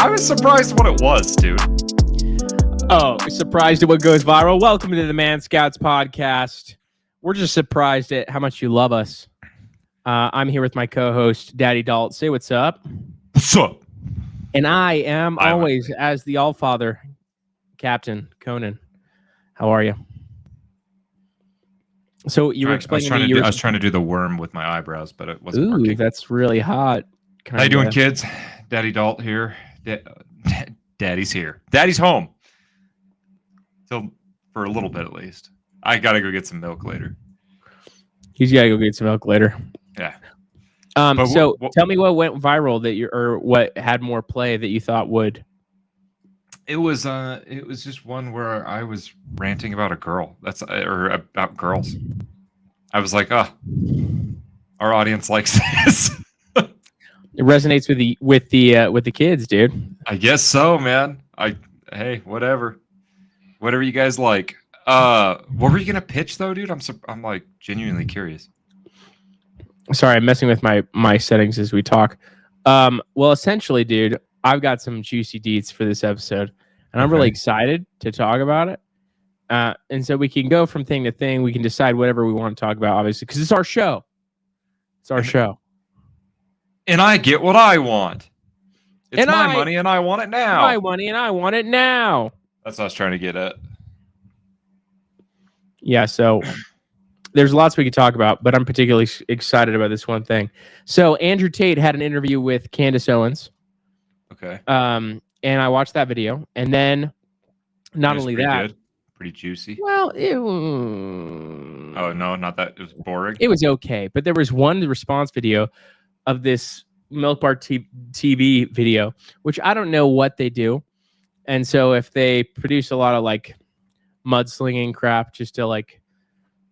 I was surprised what it was, dude. Oh, surprised at what goes viral? Welcome to the ManScouts podcast. We're just surprised at how much you love us. I'm here with my co-host, Daddy Dalt. Say what's up. What's up? And I am always, as the All-Father, Captain Conan. How are you? So you were explaining to me. I was trying to do the worm with my eyebrows, but it wasn't working. Ooh, that's really hot. How you doing, kids? Daddy Dalt here. Daddy's here. Daddy's home. So for a little bit at least. I gotta go get some milk later. He's gotta go get some milk later. Yeah. So tell me what went viral or what had more play that you thought would. It was just one where I was ranting about a girl. Or about girls. I was like, our audience likes this. It resonates with the kids, dude. I guess so, man. Hey, whatever you guys like. What were you gonna pitch though, dude? I'm like genuinely curious. Sorry, I'm messing with my settings as we talk. Well, essentially, dude, I've got some juicy deets for this episode, and I'm really excited to talk about it. And so we can go from thing to thing. We can decide whatever we want to talk about, obviously, because it's our show. It's our show. And I get what I want. It's my money, and I want it now. My money, and I want it now. That's what I was trying to get at. Yeah, so there's lots we could talk about, but I'm particularly excited about this one thing. So Andrew Tate had an interview with Candace Owens. Okay. And I watched that video, and then not only that, good. Pretty juicy. Well, oh no, not that. It was boring. It was okay, but there was one response video of this Milk Bar TV video, which I don't know what they do, and so if they produce a lot of like mudslinging crap just to like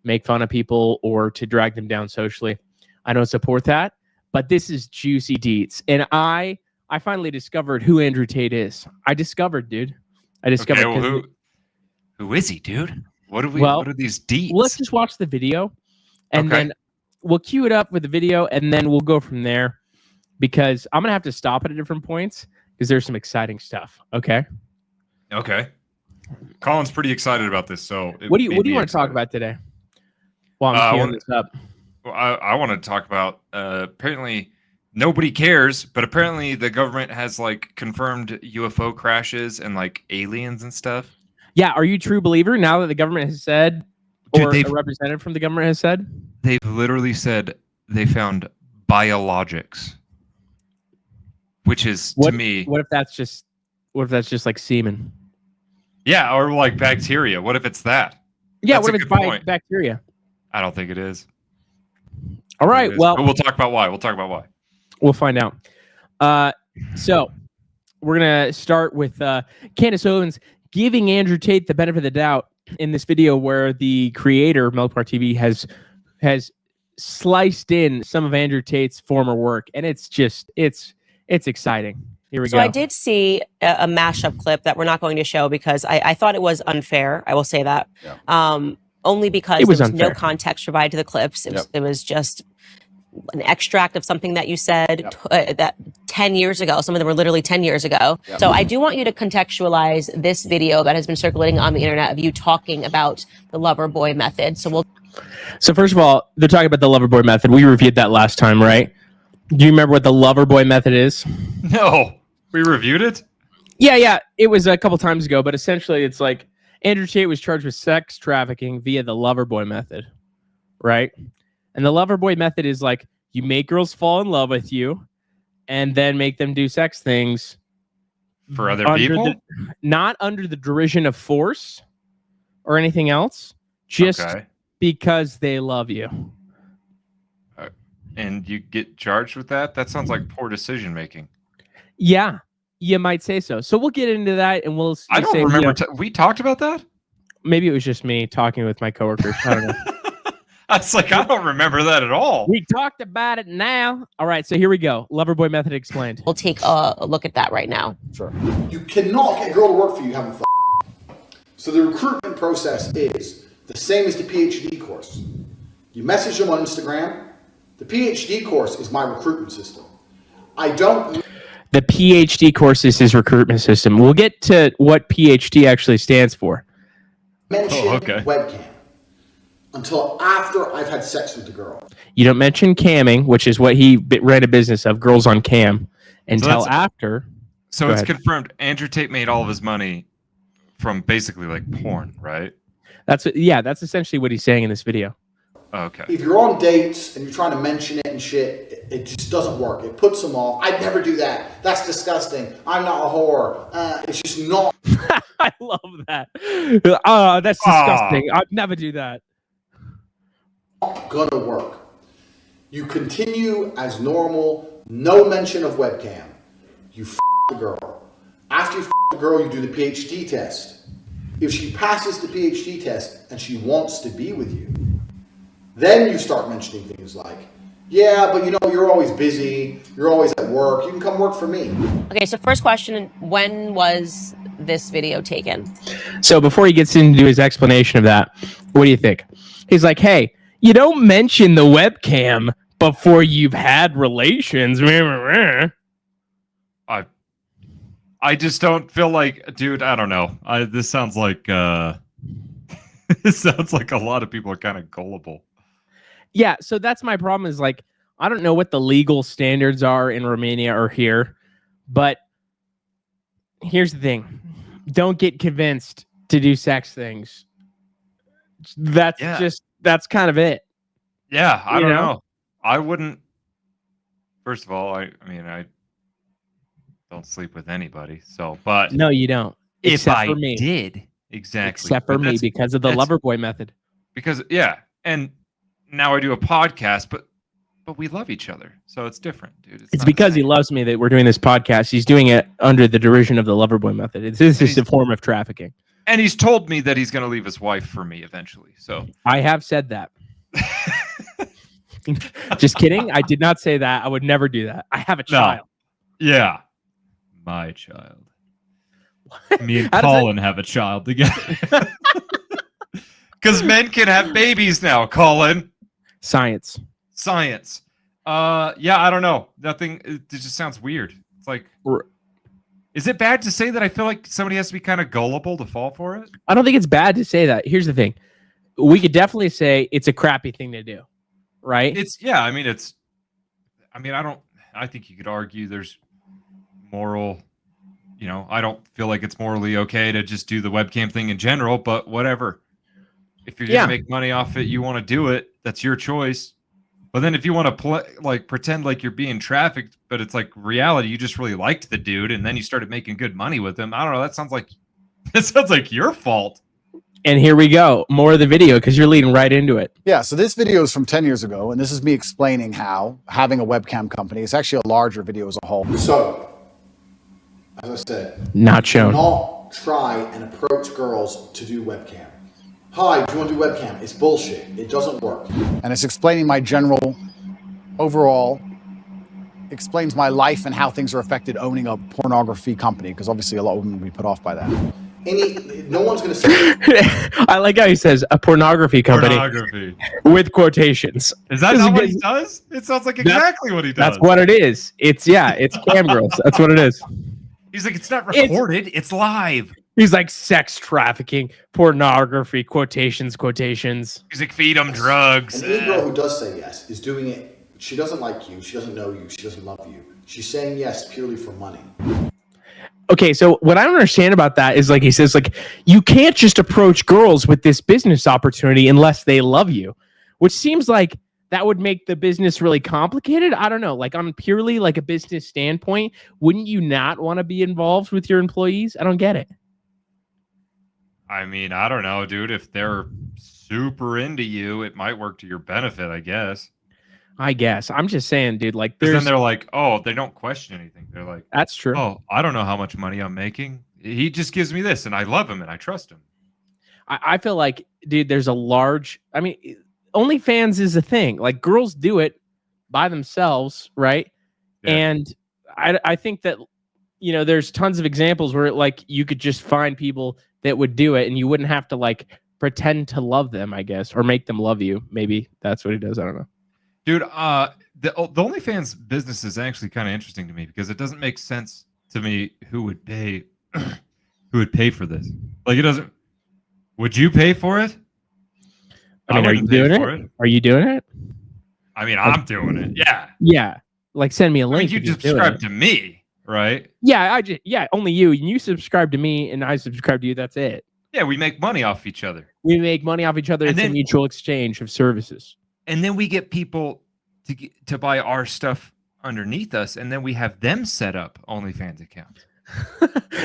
make fun of people or to drag them down socially, I don't support that. But this is juicy deets, and I finally discovered who Andrew Tate is. I discovered. Okay, well, who is he, dude? What are these deets? Let's just watch the video, and then we'll cue it up with the video, and then we'll go from there. Because I'm gonna have to stop at different points because there's some exciting stuff. Okay. Okay. Colin's pretty excited about this. So what do you want to talk about today? Well, I'm queuing this up. Well, I want to talk about apparently nobody cares, but apparently the government has like confirmed UFO crashes and like aliens and stuff. Yeah, are you a true believer now that the government has said, or a representative from the government has said? They've literally said they found biologics, which is to me. What if that's just like semen? Yeah, or like bacteria. What if it's that? Yeah, what if it's bacteria? I don't think it is. All right, well, but we'll talk about why. We'll find out. So we're gonna start with Candace Owens giving Andrew Tate the benefit of the doubt in this video, where the creator Milk Bar TV has sliced in some of Andrew Tate's former work, and it's exciting. Here we go. So I did see a mashup clip that we're not going to show because I thought it was unfair. I will say that. Yeah. Only because there was no context provided to the clips. It was just an extract of something that you said that 10 years ago. Some of them were literally 10 years ago. Yep. So I do want you to contextualize this video that has been circulating on the internet of you talking about the lover boy method. So first of all, they're talking about the lover boy method. We reviewed that last time, right? Do you remember what the lover boy method is? No. We reviewed it? Yeah. It was a couple times ago, but essentially it's like Andrew Tate was charged with sex trafficking via the lover boy method, right? And the lover boy method is like you make girls fall in love with you and then make them do sex things for other people? Not under the derision of force or anything else, just because they love you. And you get charged with that? That sounds like poor decision making. Yeah, you might say so. So we'll get into that, and we'll. I don't remember. We talked about that? Maybe it was just me talking with my coworkers. I don't know. I was like, I don't remember that at all. We talked about it now. All right, so here we go. Loverboy method explained. We'll take a look at that right now. Sure. You cannot get a girl to work for you having fun. So the recruitment process is the same as the PhD course. You message them on Instagram. The PhD course is my recruitment system. The PhD course is his recruitment system. We'll get to what PhD actually stands for. Mention webcam until after I've had sex with the girl. You don't mention camming, which is what he ran a business of, girls on cam, until after. So it's confirmed Andrew Tate made all of his money from basically like porn, right? That's essentially what he's saying in this video. Okay. If you're on dates and you're trying to mention it and shit, it just doesn't work. It puts them off. I'd never do that. That's disgusting. I'm not a whore. It's just not. I love that. That's disgusting. I'd never do that. Not gonna work. You continue as normal. No mention of webcam. You f the girl. After you f the girl, you do the PhD test. If she passes the PhD test and she wants to be with you, then you start mentioning things like, yeah, but you know, you're always busy. You're always at work. You can come work for me. Okay, so first question, when was this video taken? So before he gets into his explanation of that, what do you think? He's like, hey, you don't mention the webcam before you've had relations. I just don't feel like, dude, I don't know. This sounds like this sounds like a lot of people are kind of gullible. Yeah, so that's my problem is like, I don't know what the legal standards are in Romania or here, but here's the thing. Don't get convinced to do sex things. That's kind of it. Yeah, I don't know. I wouldn't. First of all, I mean, I don't sleep with anybody. So, but no, you don't. If I did, exactly. Except for me, because of the Loverboy method. Because and now I do a podcast, but we love each other, so it's different, dude. It's because he loves me that we're doing this podcast. He's doing it under the derision of the Loverboy method. This is a form of trafficking. And he's told me that he's going to leave his wife for me eventually. So I have said that. Just kidding. I did not say that. I would never do that. I have a child. No. Yeah. My child. Me and Colin have a child together. Because men can have babies now, Colin. Science. Yeah, I don't know. Nothing. It just sounds weird. It's like, is it bad to say that I feel like somebody has to be kind of gullible to fall for it? I don't think it's bad to say that. Here's the thing. We could definitely say it's a crappy thing to do, right? I think you could argue there's moral, I don't feel like it's morally okay to just do the webcam thing in general, but whatever. If you're going to make money off it, you want to do it. That's your choice. But then if you want to pretend like you're being trafficked, but it's like reality, you just really liked the dude and then you started making good money with him. I don't know. That sounds like your fault. And here we go. More of the video because you're leading right into it. Yeah. So this video is from 10 years ago. And this is me explaining how having a webcam company, it's actually a larger video as a whole. So, as I said, not shown. Do not try and approach girls to do webcam. Hi, do you want to do webcam? It's bullshit. It doesn't work. And it's explaining my general, overall, explains my life and how things are affected owning a pornography company, because obviously a lot of women will be put off by that. No one's going to say... I like how he says a pornography company. With quotations. Is that not what he does? It sounds like exactly what he does. That's what it is. It's cam girls. That's what it is. He's like, it's not recorded. It's live. He's like sex trafficking, pornography, quotations. He's like, feed them drugs. And any girl who does say yes is doing it. She doesn't like you. She doesn't know you. She doesn't love you. She's saying yes purely for money. Okay, so what I don't understand about that is like he says, like, you can't just approach girls with this business opportunity unless they love you, which seems like that would make the business really complicated. I don't know. Like on purely like a business standpoint, wouldn't you not want to be involved with your employees? I don't get it. I mean, I don't know, dude. If they're super into you, it might work to your benefit, I guess. I'm just saying, dude, like then they're like, oh, they don't question anything. They're like, that's true. Oh, I don't know how much money I'm making. He just gives me this and I love him and I trust him. I feel like, dude, there's OnlyFans is a thing. Like girls do it by themselves, right? Yeah. And I think that, there's tons of examples where like you could just find people that would do it and you wouldn't have to like pretend to love them, I guess, or make them love you. Maybe that's what he does. I don't know. Dude, the OnlyFans business is actually kind of interesting to me because it doesn't make sense to me who would pay for this. Like, it doesn't. Would you pay for it? I mean, are you doing it? Are you doing it? I mean, I'm doing it. Yeah. Yeah. Like, send me a link. You subscribe to me, right? Yeah, only you. And you subscribe to me, and I subscribe to you. That's it. Yeah, we make money off each other. We make money off each other. It's a mutual exchange of services. And then we get people to buy our stuff underneath us, and then we have them set up OnlyFans accounts.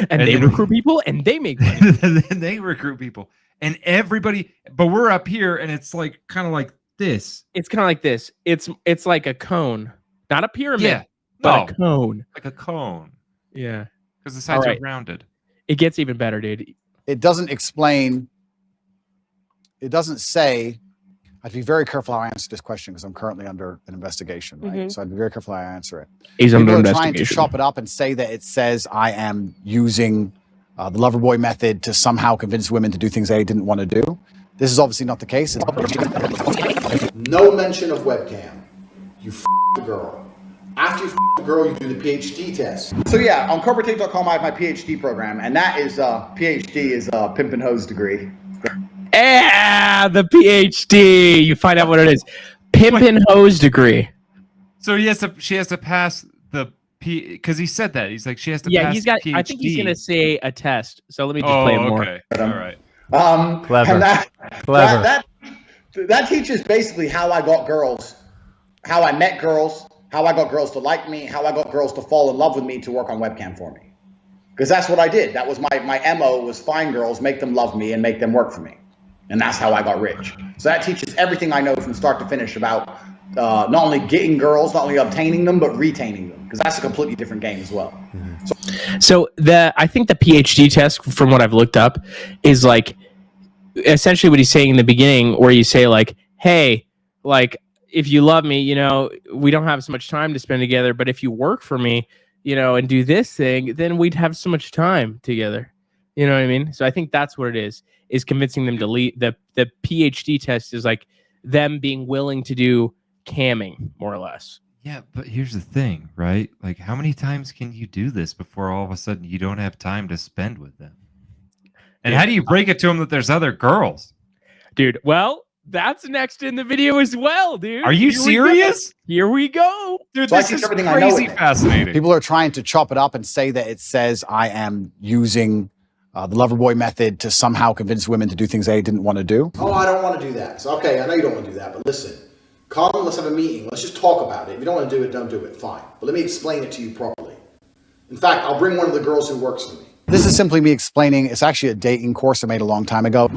and they recruit people, and they make money. And then they recruit people. And everybody, but we're up here, and it's like kind of like this. It's kind of like this. It's like a cone, not a pyramid, but a cone. Like a cone. Yeah, because the sides are rounded. It gets even better, dude. It doesn't explain. It doesn't say. I have to be very careful how I answer this question because I'm currently under an investigation, right? So I'd be very careful how I answer it. He's under investigation. Trying to chop it up and say that it says I am using the Loverboy method to somehow convince women to do things they didn't want to do. This is obviously not the case. No mention of webcam. You f the girl. After you f the girl, you do the PhD test. So yeah, on corporatetape.com, I have my PhD program, and that is PhD is Pimp and Hose degree. Yeah, the PhD. You find out what it is. Pimp and Hose degree. So she has to pass the because he said that. He's like, she has to pass the PhD. I think he's going to say a test. So let me just play it more. Okay. All right. Clever. And that teaches basically how I got girls, how I met girls, how I got girls to like me, how I got girls to fall in love with me to work on webcam for me. Because that's what I did. That was my MO was find girls, make them love me, and make them work for me. And that's how I got rich. So that teaches everything I know from start to finish about not only getting girls, not only obtaining them, but retaining them. Because that's a completely different game as well. So I think the PhD test, from what I've looked up, is like essentially what he's saying in the beginning, where you say like, hey, like, if you love me, you know, we don't have so much time to spend together, but if you work for me, you know, and do this thing, then we'd have so much time together. You know what I mean? So I think that's what it is convincing them to leave. The PhD test is like them being willing to do camming, more or less. Yeah, but here's the thing, right? Like, how many times can you do this before all of a sudden you don't have time to spend with them? And how do you break it to them that there's other girls? Dude, well, that's next in the video as well, dude. Are you serious? Here we go. Dude, this is crazy fascinating. People are trying to chop it up and say that it says I am using the Loverboy method to somehow convince women to do things they didn't want to do. Oh, I don't want to do that. So, okay, I know you don't want to do that, but listen. Colin, let's have a meeting. Let's just talk about it. If you don't want to do it, don't do it. Fine. But let me explain it to you properly. In fact, I'll bring one of the girls who works for me. This is simply me explaining. It's actually a dating course I made a long time ago.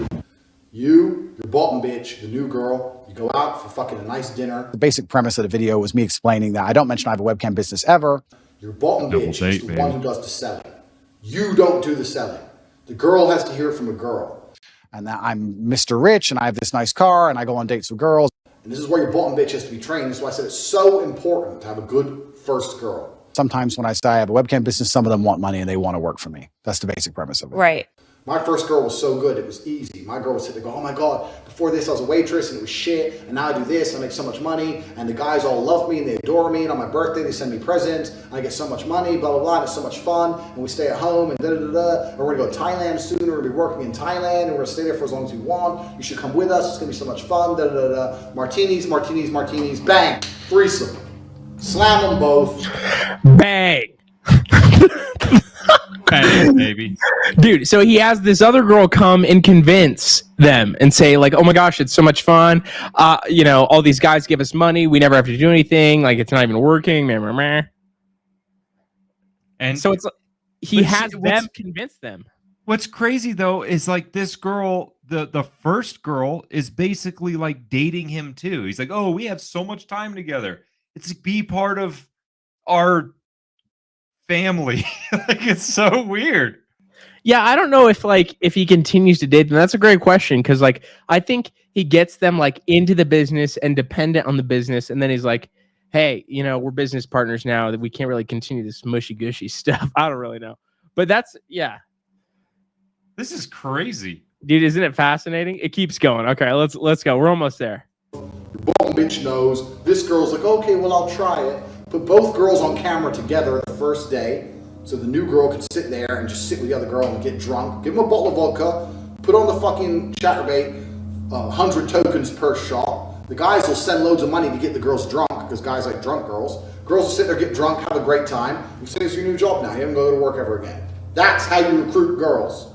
Your bottom bitch, the new girl, you go out for fucking a nice dinner. The basic premise of the video was me explaining that I don't mention I have a webcam business ever. Your bottom bitch is the one who does the selling. You don't do the selling. The girl has to hear it from a girl. And that I'm Mr. Rich and I have this nice car and I go on dates with girls. And this is where your bottom bitch has to be trained. That's why I said it's so important to have a good first girl. Sometimes when I say I have a webcam business, some of them want money and they want to work for me. That's the basic premise of it. Right. My first girl was so good, it was easy. My girl would sit there and go, oh my God, before this I was a waitress and it was shit, and now I do this and I make so much money, and the guys all love me and they adore me, and on my birthday they send me presents, and I get so much money, blah, blah, blah, and it's so much fun, and we stay at home, and da-da-da-da, and we're gonna go to Thailand soon, and we're gonna be working in Thailand, and we're gonna stay there for as long as we want, you should come with us, it's gonna be so much fun, da-da-da-da, martinis, martinis, martinis, bang, threesome. Slam them both. Bang. Bang, baby. Dude, so he has this other girl come and convince them and say like, oh my gosh, it's so much fun. You know, all these guys give us money. We never have to do anything. Like, it's not even working. Meh, meh, meh. And so it's he has them convince them. What's crazy though is like this girl, the first girl is basically like dating him too. He's like, oh, we have so much time together. It's like, be part of our family. Like, it's so weird. Yeah, I don't know if he continues to date them. That's a great question, because like I think he gets them like into the business and dependent on the business, and then he's like, hey, you know, we're business partners now, that we can't really continue this mushy gushy stuff. I don't really know, but that's this is crazy, dude. Isn't it fascinating? It keeps going. Okay, let's go. We're almost there. Your bottom bitch knows. This girl's like, okay, well, I'll try it. Put both girls on camera together the first day, so the new girl could sit there and just sit with the other girl and get drunk. Give them a bottle of vodka, put on the fucking chatterbait, 100 tokens per shot. The guys will send loads of money to get the girls drunk, because guys like drunk girls. Girls will sit there, get drunk, have a great time. You say it's your new job now. You haven't go to work ever again. That's how you recruit girls.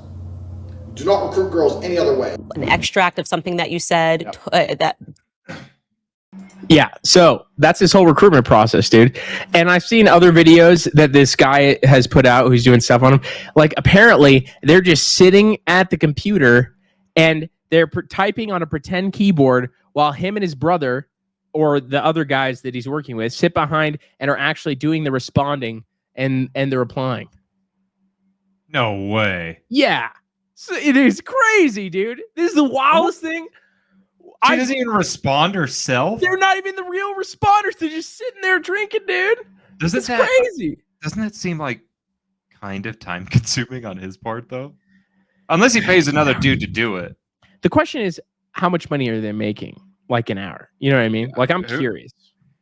Do not recruit girls any other way. An extract of something that you said. Yep. Yeah, so that's his whole recruitment process, dude. And I've seen other videos that this guy has put out who's doing stuff on him. Like, apparently, they're just sitting at the computer and they're typing on a pretend keyboard while him and his brother or the other guys that he's working with sit behind and are actually doing the responding and the replying. No way. Yeah. So it is crazy, dude. This is the wildest thing. She doesn't even respond herself. They're not even the real responders. They're just sitting there drinking, dude. It's crazy. Doesn't that seem like kind of time consuming on his part, though? Unless he pays another dude to do it. The question is, how much money are they making? Like an hour? You know what I mean? Like, I'm curious.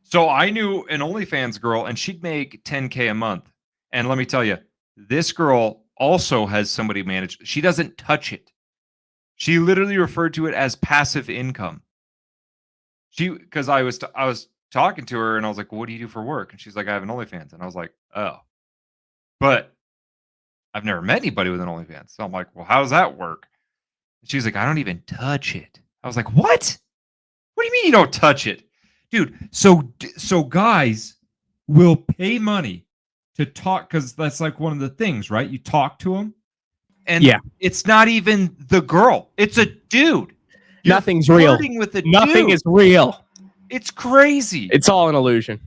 So I knew an OnlyFans girl, and she'd make $10K a month. And let me tell you, this girl also has somebody managed. She doesn't touch it. She literally referred to it as passive income. Because I was talking to her and I was like, well, what do you do for work? And she's like, I have an OnlyFans. And I was like, oh. But I've never met anybody with an OnlyFans. So I'm like, well, how does that work? And she's like, I don't even touch it. I was like, what? What do you mean you don't touch it? Dude, so guys will pay money to talk, because that's like one of the things, right? You talk to them. And it's not even the girl. It's a dude. Nothing's real. Nothing is real. It's crazy. It's all an illusion.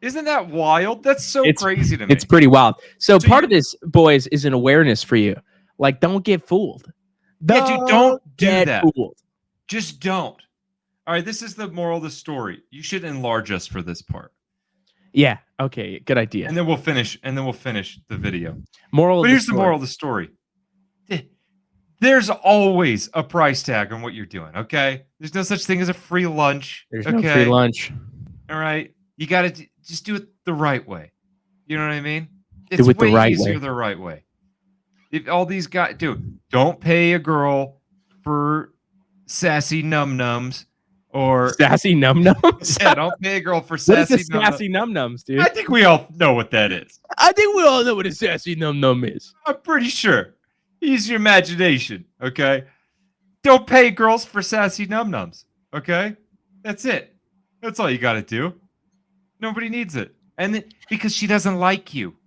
Isn't that wild? That's so crazy to me. It's pretty wild. So part of this, boys, is an awareness for you. Like, don't get fooled. Yeah, dude, don't do that. Fooled. Just don't. All right, this is the moral of the story. You should enlarge us for this part. Yeah. Okay. Good idea. And then we'll finish. The video. But here's the moral of the story. There's always a price tag on what you're doing, okay? There's no such thing as a free lunch. There's no free lunch. All right? You got to just do it the right way. You know what I mean? Do it the right easier way. The right way. If all these guys don't pay a girl for sassy num-nums or... Sassy num-nums? Yeah, don't pay a girl for sassy num-nums. What is a sassy num-nums, dude? I think we all know what that is. I think we all know what a sassy num-num is. I'm pretty sure. Use your imagination, okay? Don't pay girls for sassy num-nums, okay? That's it. That's all you got to do. Nobody needs it. And then, because she doesn't like you.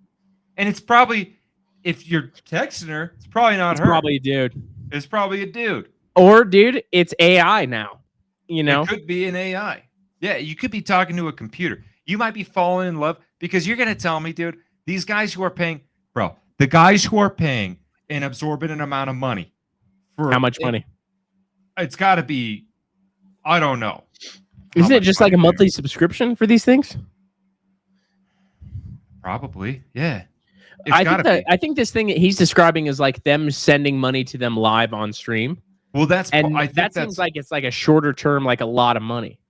And it's probably, if you're texting her, it's probably not her. It's probably a dude. It's probably a dude. Or, dude, it's AI now. You know? It could be an AI. Yeah, you could be talking to a computer. You might be falling in love, because you're going to tell me, dude, these guys who are paying, the guys who are paying an absorbent amount of money. For how much money? It's got to be, I don't know. Isn't it just like a monthly subscription for these things? Probably, yeah. I think this thing he's describing is like them sending money to them live on stream. Well, that seems like it's like a shorter term, like a lot of money.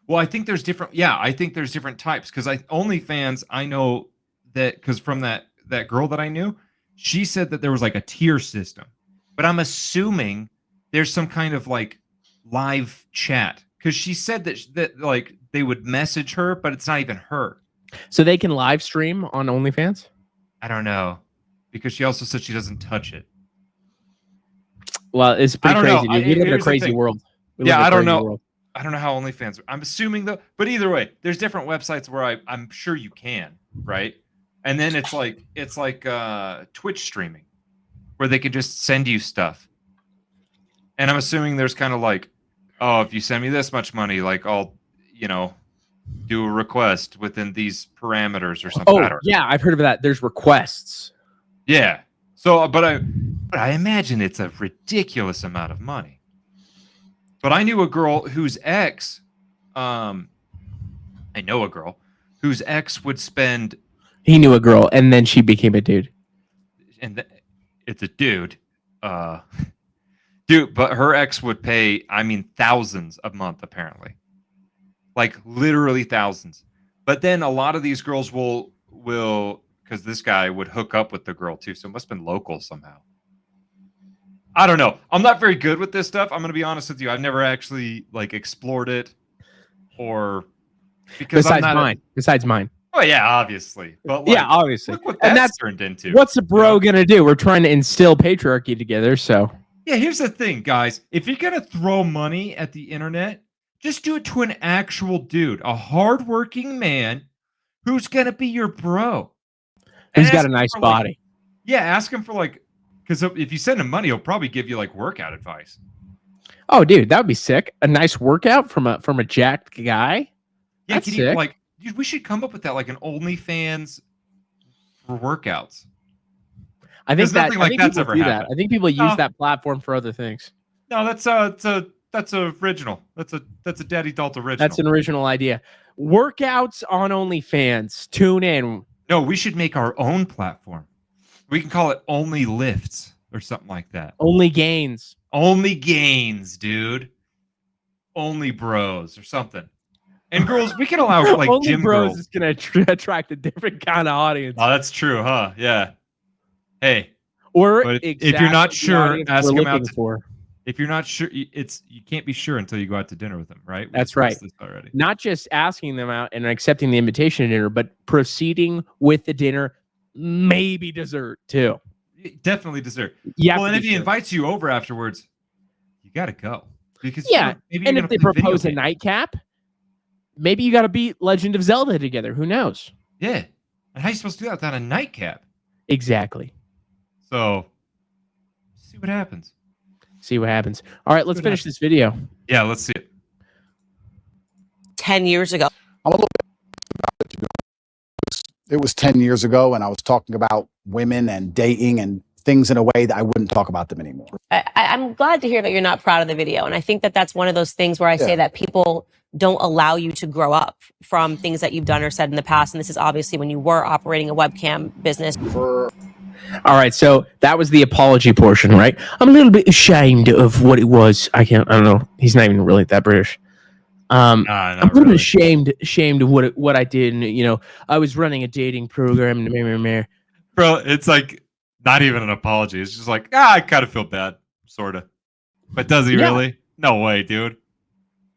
Well, I think there's different. Yeah, I think there's different types, because OnlyFans, I know that because from that girl that I knew. She said that there was like a tier system, but I'm assuming there's some kind of like live chat, because she said that like they would message her, but it's not even her. So they can live stream on OnlyFans? I don't know, because she also said she doesn't touch it. Well, it's pretty crazy, dude. We live in a crazy world. I don't know. I don't know how OnlyFans. I'm assuming though, but either way, there's different websites where I'm sure you can, right? And then it's like Twitch streaming, where they could just send you stuff. And I'm assuming there's kind of like, oh, if you send me this much money, like I'll, do a request within these parameters or something. Oh, yeah, I've heard of that. There's requests. Yeah. So, but I imagine it's a ridiculous amount of money. But I knew a girl whose ex, I know a girl whose ex would spend. He knew a girl, and then she became a dude. And it's a dude. Dude, but her ex would pay, thousands a month, apparently. like literally thousands. But then a lot of these girls will because this guy would hook up with the girl too, so it must have been local somehow. I don't know. I'm not very good with this stuff. I'm gonna be honest with you. I've never actually like explored it, or because besides mine. Oh yeah, obviously. But like, yeah, obviously. Look what that's turned into. What's a bro gonna do? We're trying to instill patriarchy together. So yeah, here's the thing, guys. If you're gonna throw money at the internet, just do it to an actual dude, a hardworking man who's gonna be your bro. Who's got a nice body. Like, yeah, ask him for like, because if you send him money, he'll probably give you like workout advice. Oh, dude, that would be sick. A nice workout from a jacked guy. Yeah, that's sick. Like, dude, we should come up with that, like an OnlyFans for workouts. I think that's ever happened. I think people use that platform for other things. No, that's original. That's a Daddy Adult original. That's an original idea. Workouts on OnlyFans. Tune in. No, we should make our own platform. We can call it Only Lifts or something like that. Only Gains. Only Gains, dude. Only Bros or something. And girls, we can allow like Only gym Bros girls. Is going to attract a different kind of audience. Oh, that's true, huh? Yeah. Hey. Or if you're not sure, ask him out. If you're not sure, you can't be sure until you go out to dinner with them, right? That's right. Already. Not just asking them out and accepting the invitation to dinner, but proceeding with the dinner, maybe dessert too. Definitely dessert. Yeah. Well, and if he invites you over afterwards, you got to go. Because maybe and if they propose a nightcap, maybe you got to beat Legend of Zelda together. Who knows? Yeah. And how are you supposed to do that without a nightcap? Exactly. So, see what happens. All right, let's finish this video. Yeah, let's see it. 10 years ago. I'm a little bit, it was 10 years ago, and I was talking about women and dating and things in a way that I wouldn't talk about them anymore. I'm glad to hear that you're not proud of the video. And I think that that's one of those things where I say that people don't allow you to grow up from things that you've done or said in the past. And this is obviously when you were operating a webcam business. All right, so that was the apology portion, right? I'm a little bit ashamed of what it was. I don't know. He's not even really that British. I'm a little bit ashamed of what I did. And, I was running a dating program. Bro, it's like not even an apology. It's just like, I kind of feel bad, sort of. But does he really? No way, dude.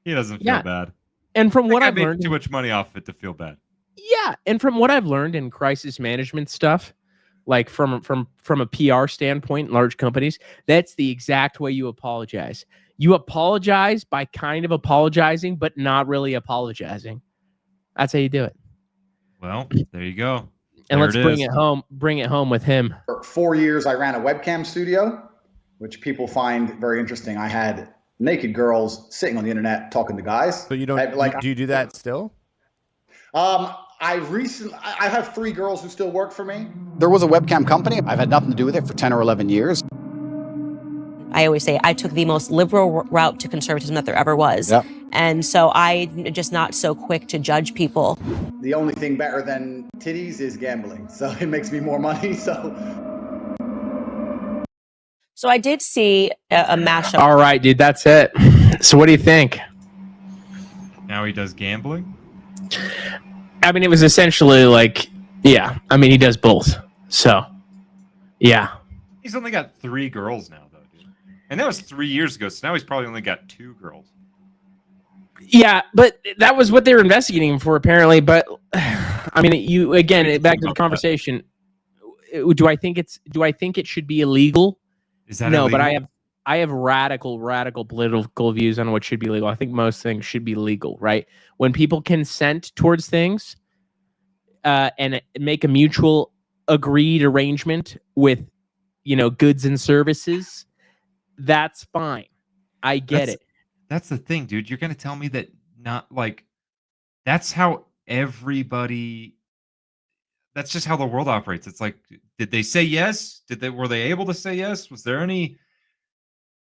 He doesn't feel bad. And from what I've learned, too much money off it to feel bad. Yeah, and from what I've learned in crisis management stuff, like from a PR standpoint, large companies, that's the exact way you apologize. You apologize by kind of apologizing, but not really apologizing. That's how you do it. Well, there you go. And let's bring it home with him. For 4 years, I ran a webcam studio, which people find very interesting. I had naked girls sitting on the internet talking to guys. So you don't do you do that still? I have 3 girls who still work for me. There was a webcam company. I've had nothing to do with it for 10 or 11 years. I always say I took the most liberal route to conservatism that there ever was. Yep. And so I'm just not so quick to judge people. The only thing better than titties is gambling. So it makes me more money. So I did see a mashup. All right, dude, that's it. So what do you think? Now he does gambling? I mean, it was essentially like, he does both. So, yeah. He's only got 3 girls now, though, dude. And that was 3 years ago, so now he's probably only got 2 girls. Yeah, but that was what they were investigating him for, apparently. But, I mean, back to the conversation. Do I think it should be illegal? Is that no, illegal? But I have radical political views on what should be legal. I think most things should be legal, right? When people consent towards things and make a mutual agreed arrangement with, goods and services, that's fine. I get it. That's the thing, dude. You're going to tell me that that's how that's just how the world operates. It's like, did they say yes? Were they able to say yes? Was there any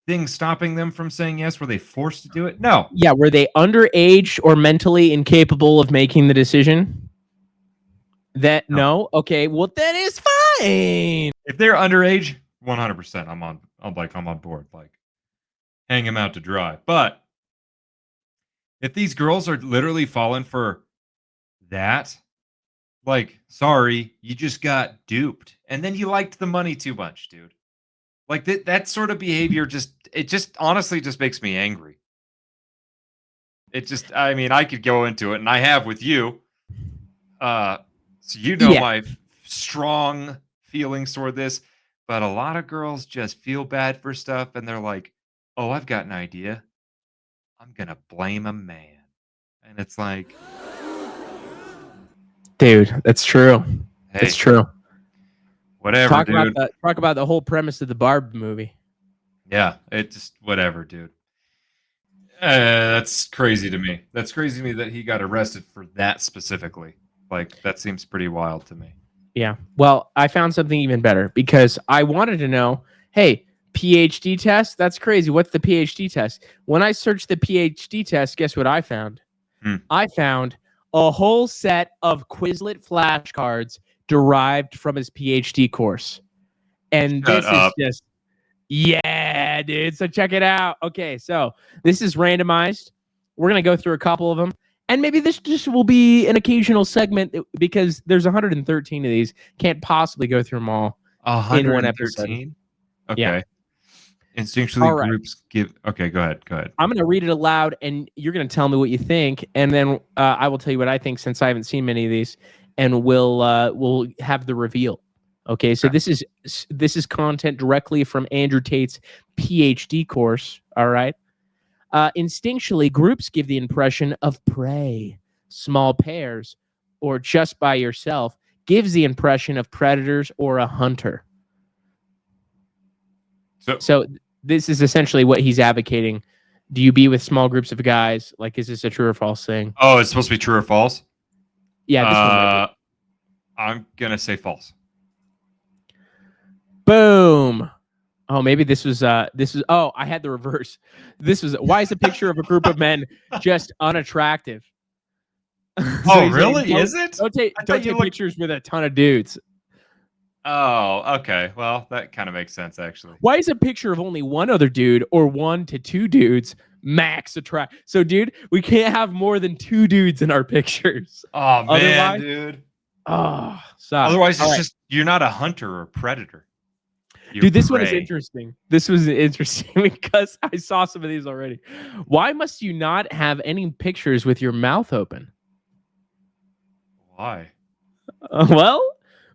thing stopping them from saying yes? Were they forced to do it? No. Yeah, were they underage or mentally incapable of making the decision? No. Okay, well that is fine. If they're underage, 100%, I'm on board. Like, hang him out to dry. But If these girls are literally falling for that, like, sorry, you just got duped. And then you liked the money too much, dude. Like that sort of behavior just honestly just makes me angry. I mean, I could go into it and I have with you. So you know my strong feelings toward this, but a lot of girls just feel bad for stuff and they're like, "Oh, I've got an idea. I'm going to blame a man." And it's like, dude, that's true. hey, it's true. Whatever, dude. Talk about the whole premise of the Barb movie. Yeah, it just whatever, dude. That's crazy to me. That's crazy to me that he got arrested for that specifically. Like, that seems pretty wild to me. Yeah. Well, I found something even better because I wanted to know, hey, PhD test? That's crazy. What's the PhD test? When I searched the PhD test, guess what I found? I found a whole set of Quizlet flashcards derived from his PhD course. And this is just, yeah, dude. So check it out. Okay, so this is randomized. We're going to go through a couple of them. And maybe this just will be an occasional segment because there's 113 of these. Can't possibly go through them all in one episode. Okay. Yeah. Instinctually groups give... Okay, go ahead. I'm going to read it aloud, and you're going to tell me what you think, and then I will tell you what I think since I haven't seen many of these, and we'll have the reveal. Okay, so this is content directly from Andrew Tate's PhD course, all right? Instinctually, groups give the impression of prey. Small pairs, or just by yourself, gives the impression of predators or a hunter. So this is essentially what he's advocating. Do you be with small groups of guys? Like, is this a true or false thing? Oh, it's supposed to be true or false? Yeah, this one. I'm going to say false. Boom. Oh, maybe this was oh, I had the reverse. This was why is a picture of a group of men just unattractive? Oh, really? Is it? Don't take pictures with a ton of dudes. Oh, okay. Well, that kind of makes sense, actually. Why is a picture of only one other dude or 1 to 2 dudes max attract? So, dude, we can't have more than 2 dudes in our pictures. Oh, man, dude. Oh, stop. Otherwise, it's just you're not a hunter or predator. Dude, this one is interesting. This was interesting because I saw some of these already. Why must you not have any pictures with your mouth open? Why? Well,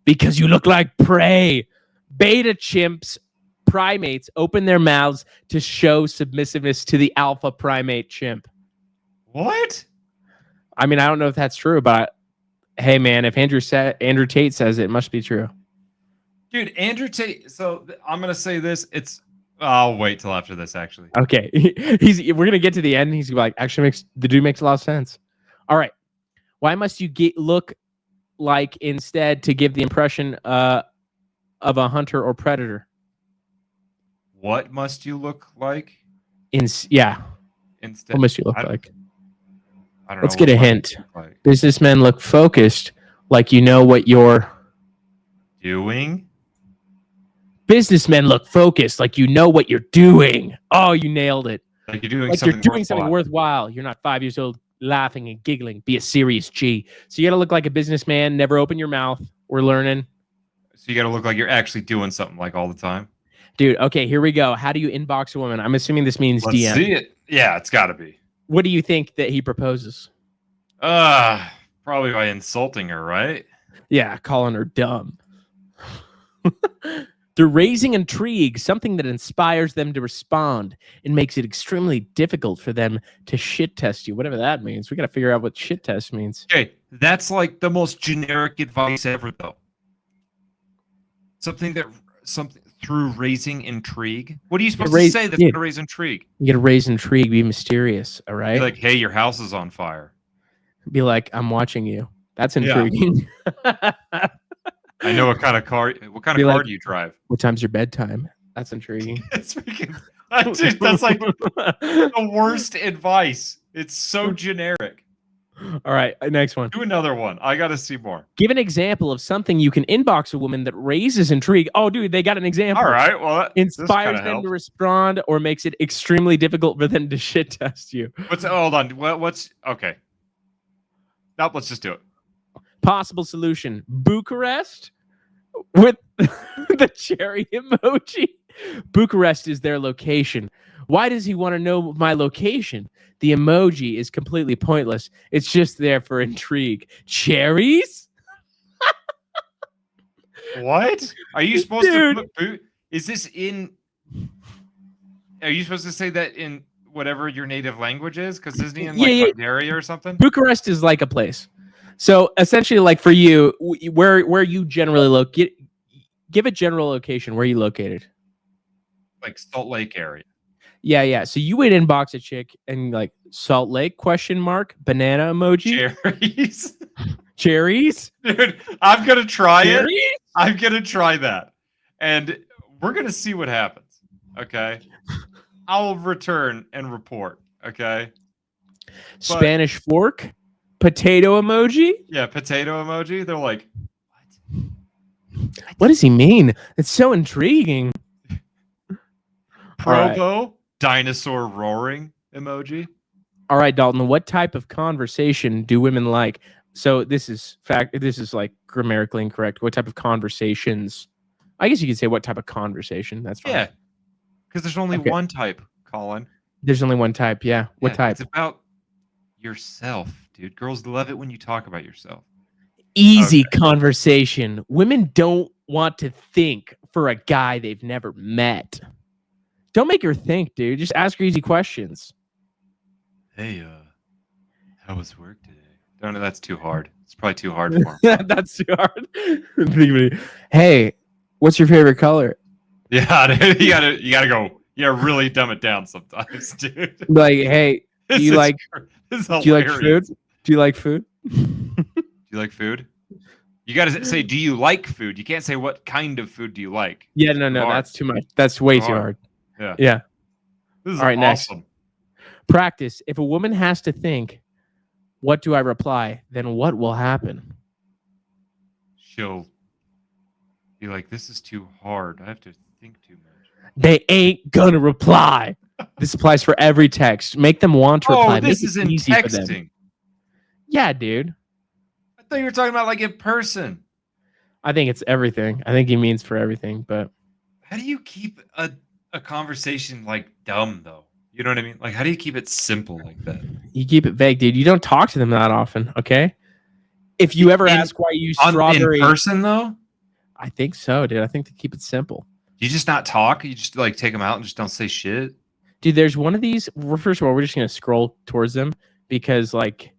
because you look like prey. Beta chimps, primates open their mouths to show submissiveness to the alpha primate chimp. What? I mean, I don't know if that's true, but hey, man, if Andrew Tate says it, it must be true. Dude, Andrew Tate. So I'm gonna say this. I'll wait till after this. Actually, okay. We're gonna get to the end. He's like, actually, the dude makes a lot of sense. All right. Why must you look like instead to give the impression of a hunter or predator? What must you look like? Instead, what must you look like? I don't know. Let's get a hint. Businessmen look focused, like you know what you're doing. Businessmen look focused, like you know what you're doing. Oh, you nailed it. Like you're doing, like something, you're doing something worthwhile. You're not 5 years old laughing and giggling. Be a serious G. So you got to look like a businessman. Never open your mouth. We're learning. So you got to look like you're actually doing something like all the time. Dude, okay, here we go. How do you inbox a woman? I'm assuming this means Let's DM. see it. Yeah, it's got to be. What do you think that he proposes? Probably by insulting her, right? Yeah, calling her dumb. They're raising intrigue, something that inspires them to respond and makes it extremely difficult for them to shit test you, whatever that means. We got to figure out what shit test means. Okay, that's like the most generic advice ever, though. Something through raising intrigue. What are you supposed to say that's going to raise intrigue? You got to raise intrigue, be mysterious, all right? Be like, hey, your house is on fire. Be like, I'm watching you. That's intriguing. Yeah. I know what kind of car do you drive? What time's your bedtime? That's intriguing. That's like the worst advice. It's so generic. All right, next one. Do another one. I got to see more. Give an example of something you can inbox a woman that raises intrigue. Oh, dude, they got an example. All right. Well, inspires them to respond or makes it extremely difficult for them to shit test you. Hold on. What's okay? Nope. Let's just do it. Possible solution: Bucharest with the cherry emoji. Bucharest is their location. Why does he want to know my location? The emoji is completely pointless. It's just there for intrigue. Cherries? What? Are you supposed to put is this in are you supposed to say that in whatever your native language is? Because isn't he in Hungary or something? Bucharest is like a place. So essentially, like for you, where you generally locate, give a general location. Where are you located? Like Salt Lake area. Yeah. So you would inbox a chick and like Salt Lake ? Banana emoji. Cherries. Cherries? Dude, I'm gonna try it. I'm gonna try that. And we're gonna see what happens. Okay. I'll return and report. Okay. Spanish fork? Potato emoji? Yeah, potato emoji. They're like, what does he mean? It's so intriguing. Provo, dinosaur roaring emoji. All right, Dalton, what type of conversation do women like? So this is like grammatically incorrect. What type of conversations? I guess you could say what type of conversation. That's fine. Yeah. Because there's only one type, Colin. There's only one type, yeah. What type? It's about yourself, dude. Girls love it when you talk about yourself. Easy conversation. Women don't want to think for a guy they've never met. Don't make her think, dude. Just ask her easy questions. Hey, how was work today? Don't know. That's too hard. It's probably too hard for him. That's too hard. Hey, what's your favorite color? Yeah, dude, you gotta go. You gotta really dumb it down sometimes, dude. Like, hey, do you like food? Do you like food? Do you like food? You gotta say, do you like food? You can't say what kind of food do you like. Yeah, no, that's too much. That's way too hard. Yeah. This is all right, awesome. Next. Practice. If a woman has to think, what do I reply? Then what will happen? She'll be like, this is too hard. I have to think too much. They ain't gonna reply. This applies for every text. Make them want to reply. Oh, this is in texting. Yeah, dude. I thought you were talking about like in person. I think it's everything. I think he means for everything, but how do you keep a conversation like dumb though? You know what I mean? Like, how do you keep it simple like that? You keep it vague, dude. You don't talk to them that often, okay? If you ever ask why you use strawberry in person though, I think so, dude. I think to keep it simple. You just not talk. You just like take them out and just don't say shit. Dude, there's one of these. First of all, we're just gonna scroll towards them because like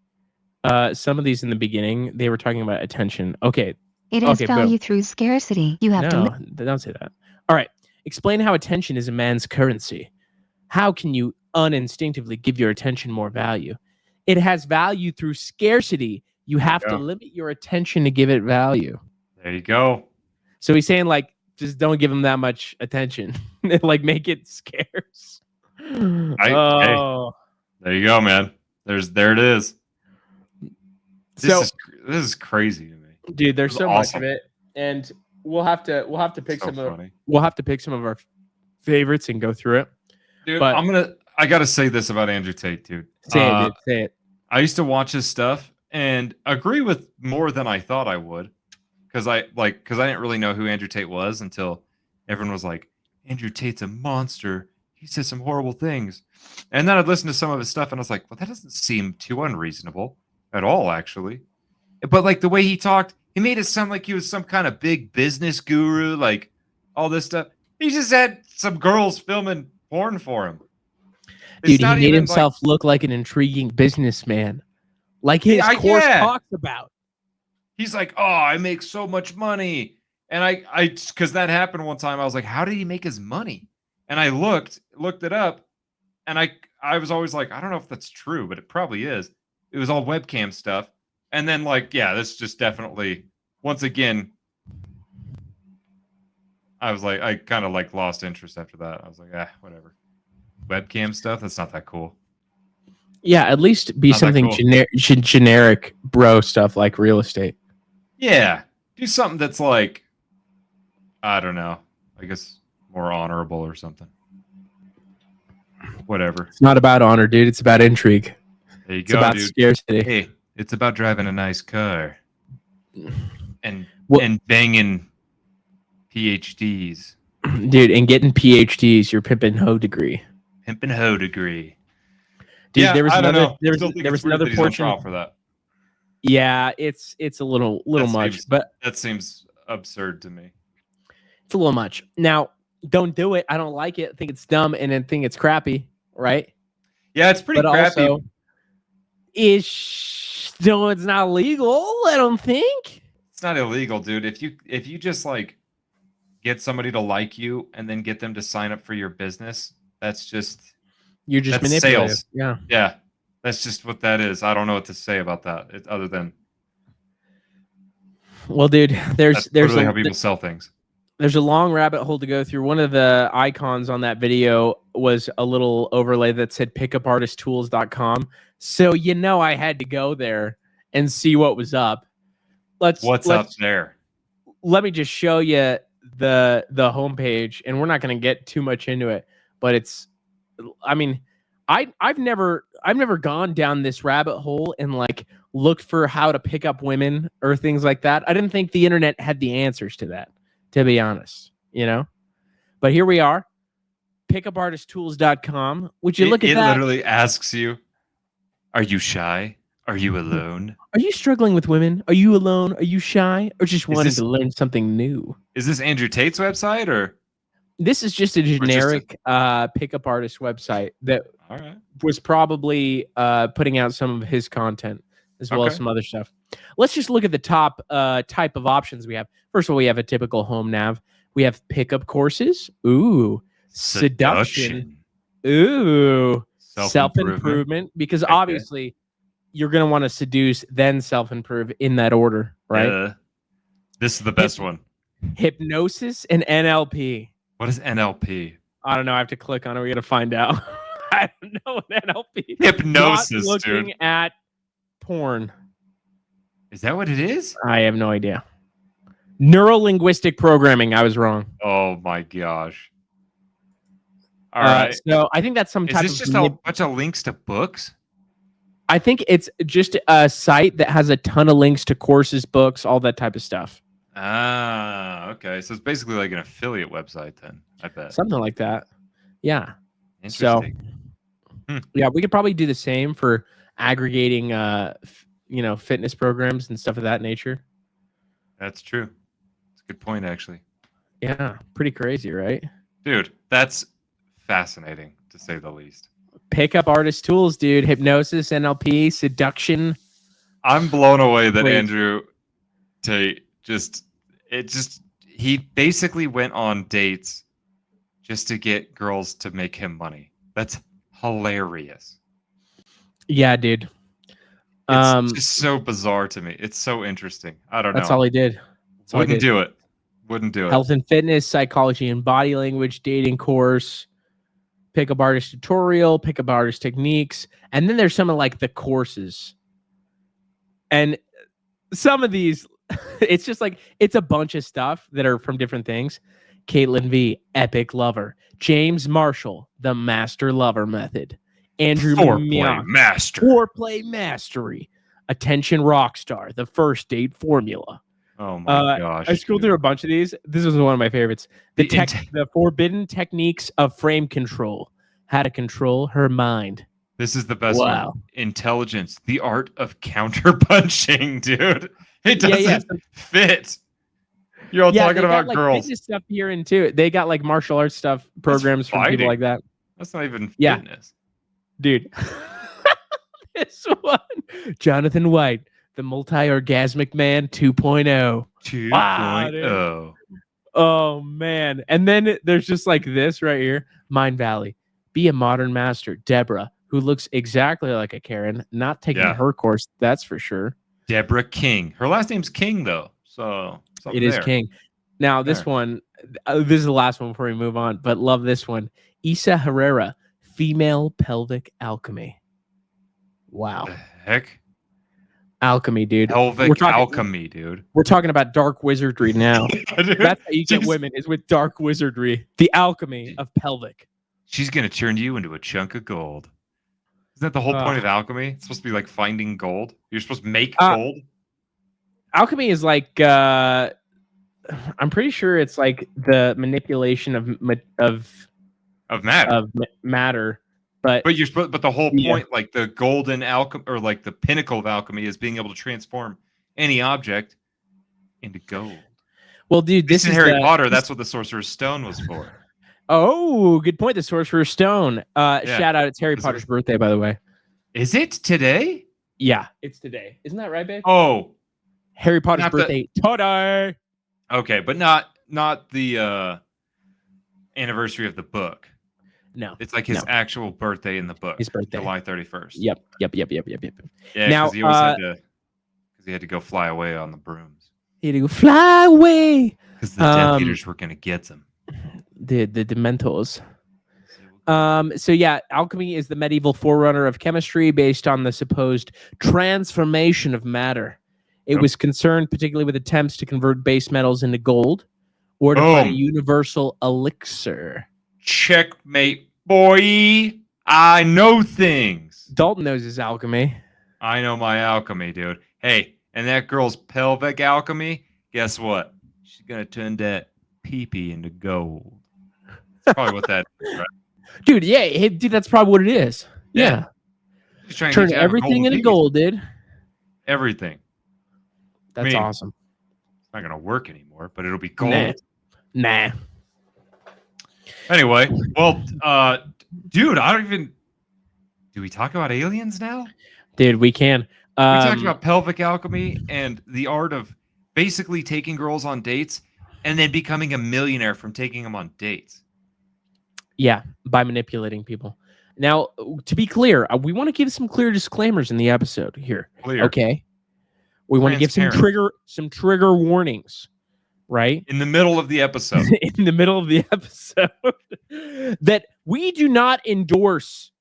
some of these in the beginning they were talking about attention. Okay. It is value through scarcity. You have to. Don't say that. All right. Explain how attention is a man's currency. How can you uninstinctively give your attention more value? It has value through scarcity. You have to limit your attention to give it value. There you go. So he's saying like, just don't give him that much attention. Like make it scarce. Hey, there you go, man. There it is. This is crazy to me. Dude, there's so much of it. And we'll have to pick some of our favorites and go through it. Dude, but I gotta say this about Andrew Tate, dude. Say it, dude. Say it. I used to watch his stuff and agree with more than I thought I would. Because I didn't really know who Andrew Tate was until everyone was like, Andrew Tate's a monster. He says some horrible things. And then I'd listen to some of his stuff and I was like, well, that doesn't seem too unreasonable at all, actually. But like the way he talked, he made it sound like he was some kind of big business guru, like all this stuff. He just had some girls filming porn for him. Dude, he made himself look like an intriguing businessman. Like his course talks about. He's like, oh, I make so much money. And because that happened one time, I was like, how did he make his money? And I looked it up. And I was always like, I don't know if that's true, but it probably is. It was all webcam stuff. And then like, yeah, this just definitely, once again, I was like, I kind of like lost interest after that. I was like, whatever. Webcam stuff, that's not that cool. Yeah, at least be Not that something cool. generic bro stuff like real estate. Yeah. Do something that's like, I don't know. I guess more honorable or something. Whatever. It's not about honor, dude. It's about intrigue. There you It's go, about dude. scarcity. Hey, it's about driving a nice car and Well- banging PhDs. Dude, and getting PhDs, your pimp and hoe degree. Pimp and hoe degree. Dude, Yeah, there was I don't another know. there I still was, think there it's was weird another that he's on portion trial for that. Yeah, it's a little much, but that seems absurd to me. it's a little much. Now, don't do it. I don't like it. I think it's dumb and I think it's crappy, right? Yeah, it's pretty But crappy. also, it's not illegal, I don't think. It's not illegal, dude. If you just like get somebody to like you and then get them to sign up for your business, that's manipulative. sales. Yeah. Yeah. That's just what that is. I don't know what to say about that other than Well, dude, there's literally how people sell things. There's a long rabbit hole to go through. One of the icons on that video was a little overlay that said pickupartisttools.com. So I had to go there and see what was up. What's up there? Let me just show you the homepage, and we're not going to get too much into it, but it's, I mean, I've never gone down this rabbit hole and like looked for how to pick up women or things like that. I didn't think the internet had the answers to that, to be honest, but here we are, pickupartisttools.com. Would you look at that? It literally asks you, are you shy? Are you alone? Are you struggling with women? Are you alone? Are you shy? Or just wanting to learn something new? Is this Andrew Tate's website or? This is just a generic pickup artist website that was probably putting out some of his content as well as some other stuff. Let's just look at the top type of options we have. First of all, we have a typical home nav. We have pickup courses. Ooh. Seduction. Ooh. Self-improvement. Because obviously you're going to want to seduce, then self-improve in that order, right? This is the best one. Hypnosis and NLP. What is NLP? I don't know. I have to click on it. We got to find out. I don't know what NLP. Hypnosis, not looking at porn. Is that what it is? I have no idea. Neuro-linguistic programming. I was wrong. Oh my gosh. All right. So I think that's some type of... Is this just a bunch of links to books? I think it's just a site that has a ton of links to courses, books, all that type of stuff. Ah, okay. So it's basically like an affiliate website then, I bet. Something like that. Yeah. Interesting. So, yeah, we could probably do the same for aggregating, fitness programs and stuff of that nature. That's true. That's a good point, actually. Yeah, pretty crazy, right? Dude, that's fascinating, to say the least. Pickup artist tools, dude. Hypnosis, NLP, seduction. I'm blown away that Andrew Tate he basically went on dates just to get girls to make him money. That's hilarious. Yeah, dude. It's just so bizarre to me. It's so interesting. I don't know. That's all he did. Wouldn't do it. Wouldn't do it. Health and fitness, psychology and body language, dating course, pickup artist tutorial, pickup artist techniques. And then there's some of like the courses. And some of these, it's just like, it's a bunch of stuff that are from different things. Caitlin V, epic lover. James Marshall, the master lover method. Andrew Foreplay mastery. Attention rock star, the first date formula. Oh my gosh. I scrolled through a bunch of these. This is one of my favorites. The forbidden techniques of frame control. How to control her mind. This is the best one. Intelligence, the art of counterpunching, dude. It doesn't fit. You're all talking about like girls. Fitness stuff here and too. They got like martial arts stuff programs from people like that. That's not even fitness. Dude. This one. Jonathan White, the multi-orgasmic man 2.0. 2.0. Wow, oh man. And then there's just like this right here. Mind Valley. Be a modern master. Deborah, who looks exactly like a Karen, not taking her course, that's for sure. Deborah King. Her last name's King, though. So it is King. Now, this one, this is the last one before we move on, but love this one. Isa Herrera, female pelvic alchemy. Wow. The heck? Alchemy, dude. Pelvic alchemy, dude. We're talking about dark wizardry now. Dude, That's how you get women, is with dark wizardry. The alchemy of pelvic. She's going to turn you into a chunk of gold. Isn't that the whole point of alchemy? It's supposed to be like finding gold. You're supposed to make gold. Alchemy is like, I'm pretty sure it's like the manipulation of matter. Matter. But the whole point, like the golden alchemy, or like the pinnacle of alchemy, is being able to transform any object into gold. Well, dude, this is Harry Potter. That's what the Sorcerer's Stone was for. Oh, good point. The Sorcerer's Stone. Shout out! It's Harry Potter's birthday, by the way. Is it today? Yeah, it's today. Isn't that right, babe? Oh, Harry Potter's birthday today. Okay, but not the anniversary of the book. No, it's like his actual birthday in the book. His birthday, July 31st. Yep. Yeah, now because he always had to go fly away on the brooms. He had to go fly away because the Death Eaters were gonna get him. The Dementors. So yeah, alchemy is the medieval forerunner of chemistry, based on the supposed transformation of matter. It was concerned particularly with attempts to convert base metals into gold, or to find a universal elixir. Checkmate, boy. I know things. Dalton knows his alchemy. I know my alchemy, dude. Hey, and that girl's pelvic alchemy, guess what? She's gonna turn that pee-pee into gold. That's probably what that is, right? Dude, yeah. Hey, dude, that's probably what it is. Yeah. Turn everything into gold, dude. Everything. That's awesome. It's not gonna work anymore, but it'll be gold. Nah. Anyway, well, dude, I don't even. Do we talk about aliens now? Dude, we can. We talked about pelvic alchemy and the art of basically taking girls on dates and then becoming a millionaire from taking them on dates. Yeah, by manipulating people. Now, to be clear, we want to give some clear disclaimers in the episode here. Clear. Okay. We want to give some trigger warnings, right? In the middle of the episode. In the middle of the episode. That we do not endorse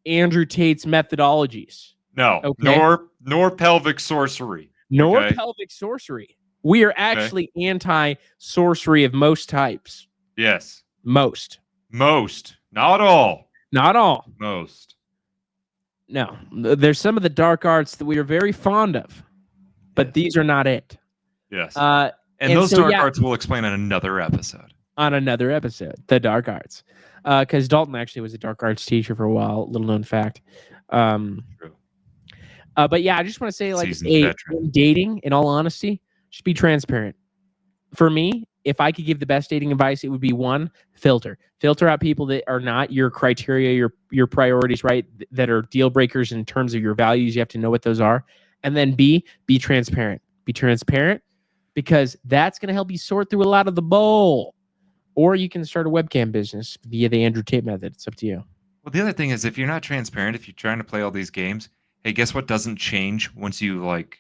Andrew Tate's methodologies. No. Okay? Nor pelvic sorcery. Nor pelvic sorcery. We are actually anti-sorcery of most types. Yes. Most. Not all. Not all. Most. No. There's some of the dark arts that we are very fond of, but these are not it. Yes. And those dark arts we'll explain on another episode. The dark arts. Because Dalton actually was a dark arts teacher for a while, little known fact. True. But yeah, I just want to say, like, in dating, in all honesty, just be transparent. For me, if I could give the best dating advice, it would be one, filter out people that are not your criteria, your priorities, right? That are deal breakers in terms of your values. You have to know what those are. And then B, be transparent. Be transparent, because that's going to help you sort through a lot of the bull. Or you can start a webcam business via the Andrew Tate method. It's up to you. Well, the other thing is, if you're not transparent, if you're trying to play all these games, hey, guess what doesn't change once you like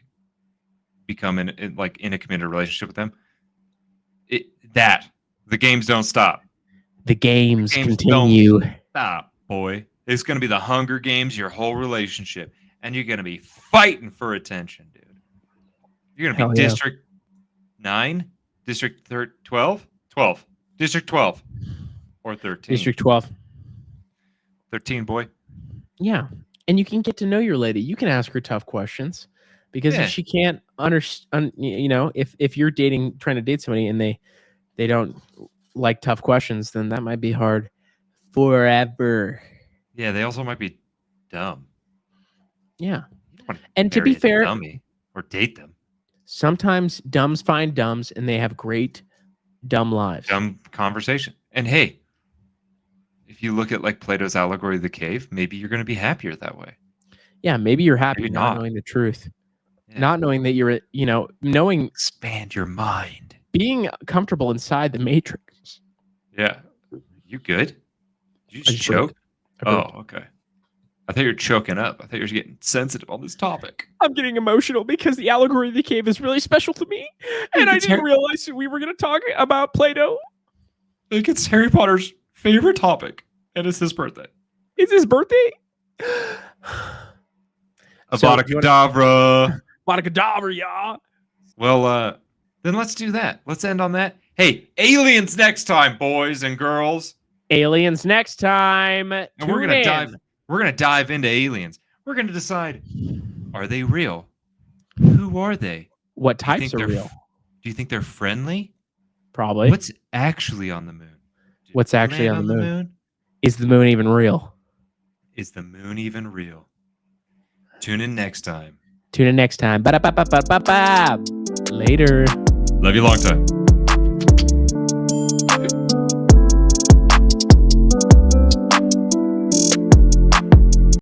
become in a committed relationship with them? The games don't stop. The games continue. Don't stop, boy. It's going to be the Hunger Games your whole relationship, and you're going to be fighting for attention, dude. You're going to be District 9, District 12, District 12, or 13. District 12. 13, boy. Yeah, and you can get to know your lady. You can ask her tough questions, because if she can't understand, if you're trying to date somebody and they don't like tough questions, then that might be hard forever. Yeah, they also might be dumb. Yeah. And to be fair, dummy or date them. Sometimes dumbs find dumbs and they have great dumb lives. Dumb conversation. And hey, if you look at like Plato's allegory of the cave, maybe you're going to be happier that way. Yeah, maybe you're happy not knowing the truth. Yeah. Not knowing that you're, knowing. Expand your mind. Being comfortable inside the matrix. Yeah. You good? Did you just choke? Oh, okay. I thought you were choking up. I thought you were getting sensitive on this topic. I'm getting emotional because the allegory of the cave is really special to me. And I didn't realize that we were going to talk about Plato. I think it's Harry Potter's favorite topic. And it's his birthday. It's his birthday? Abadacadabra. Abadacadabra, y'all. Well, then let's do that. Let's end on that. Hey, aliens next time, boys and girls. Aliens next time. And we're gonna dive into aliens. We're gonna decide, are they real? Who are they? What types are real? Do you think they're friendly? Probably. What's actually on the moon? What's actually on the moon? Is the moon even real? Is the moon even real? Tune in next time. Ba-da-ba-ba-ba-ba-ba. Later. Love you long time.